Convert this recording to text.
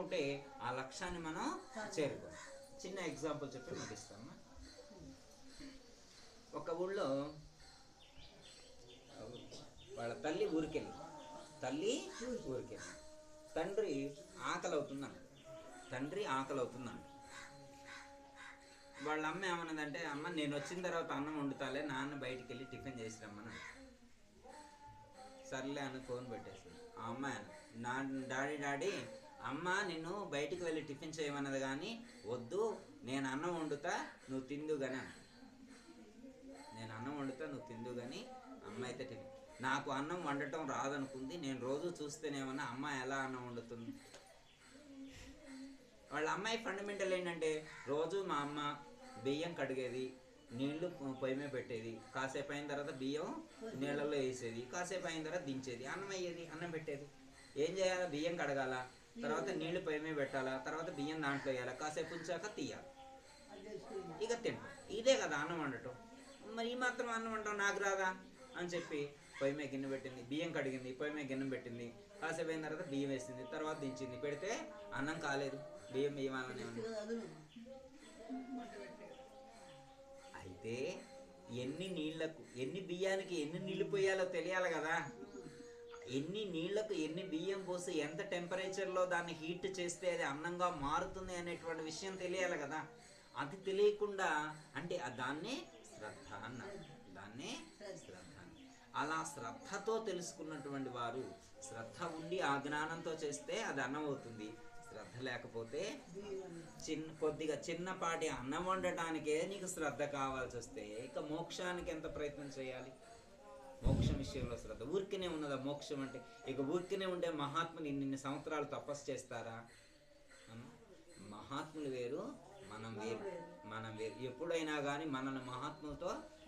చేసుకుంటే ఆ లక్ష్యాన్ని మనం చేరుకోం. చిన్న ఎగ్జాంపుల్ చెప్పి ముగిస్తామా. ఒక ఊళ్ళో వాళ్ళ తల్లి ఊరికెళ్ళి తండ్రి ఆకలి అవుతుందంట. వాళ్ళ అమ్మ ఏమన్నదంటే, అమ్మ నేను వచ్చిన తర్వాత అన్నం వండుతాలే, నాన్న బయటికి వెళ్ళి టిఫిన్ చేసి రమ్మని. సర్లే అని ఫోన్ పెట్టేసింది. ఆ అమ్మాయి నా డాడీ అమ్మ నిన్ను బయటికి వెళ్ళి టిఫిన్ చేయమన్నది కానీ వద్దు, నేను అన్నం వండుతా నువ్వు తిందు కానీ అమ్మ అయితే టిఫిన్. నాకు అన్నం వండటం రాదనుకుంది, నేను రోజు చూస్తేనేమన్నా అమ్మ ఎలా అన్నం వండుతుంది. వాళ్ళ అమ్మాయి ఫండమెంటల్ ఏంటంటే, రోజు మా అమ్మ బియ్యం కడిగేది, నీళ్లు పొయ్యి మీద పెట్టేది, కాసేపు అయిన తర్వాత బియ్యం నీళ్ళల్లో వేసేది, కాసేపు అయిన తర్వాత దించేది, అన్నం అయ్యేది, అన్నం పెట్టేది. ఏం చేయాలి? బియ్యం కడగాల, తర్వాత నీళ్లు పొయ్యి మీద పెట్టాలా, తర్వాత బియ్యం దాంట్లో వేయాలి, కాసేపు ఉంచాక తీయాలి, ఇక తింటాం. ఇదే కదా అన్నం వండటం. మరి ఈ మాత్రం అన్నం వండటం నాకు రాదా అని చెప్పి పొయ్యి మీద గిన్నె పెట్టింది, బియ్యం కడిగింది, పొయ్యి మీద గిన్నె పెట్టింది, కాసేపు అయిన తర్వాత బియ్యం వేసింది, తర్వాత దించింది. పెడితే అన్నం కాలేదు, బియ్యం అలానే ఉంది. అయితే ఎన్ని బియ్యానికి ఎన్ని నీళ్లు పోయాలో తెలియాలి కదా. ఎన్ని నీళ్లకు ఎన్ని బియ్యం పోసి ఎంత టెంపరేచర్లో దాన్ని హీట్ చేస్తే అది అన్నంగా మారుతుంది అనేటువంటి విషయం తెలియాలి కదా. అది తెలియకుండా అంటే దాన్నే శ్రద్ధ అన్నారు. అలా శ్రద్ధతో తెలుసుకున్నటువంటి వారు, శ్రద్ధ ఉండి ఆ జ్ఞానంతో చేస్తే అది అన్నం అవుతుంది. శ్రద్ధ లేకపోతే కొద్దిగా చిన్నపాటి అన్నం వండటానికే నీకు శ్రద్ధ కావాల్సి వస్తే ఇక మోక్షానికి ఎంత ప్రయత్నం చేయాలి? మోక్షం విషయంలో శ్రద్ధ ఊరికనే ఉన్నదా మోక్షం అంటే? ఇక ఊరికనే ఉండే మహాత్ములు ఇన్ని సంవత్సరాలు తపస్సు చేస్తారా? మహాత్ములు వేరు, మనం వేరు. ఎప్పుడైనా కానీ మనల్ని మహాత్ములతో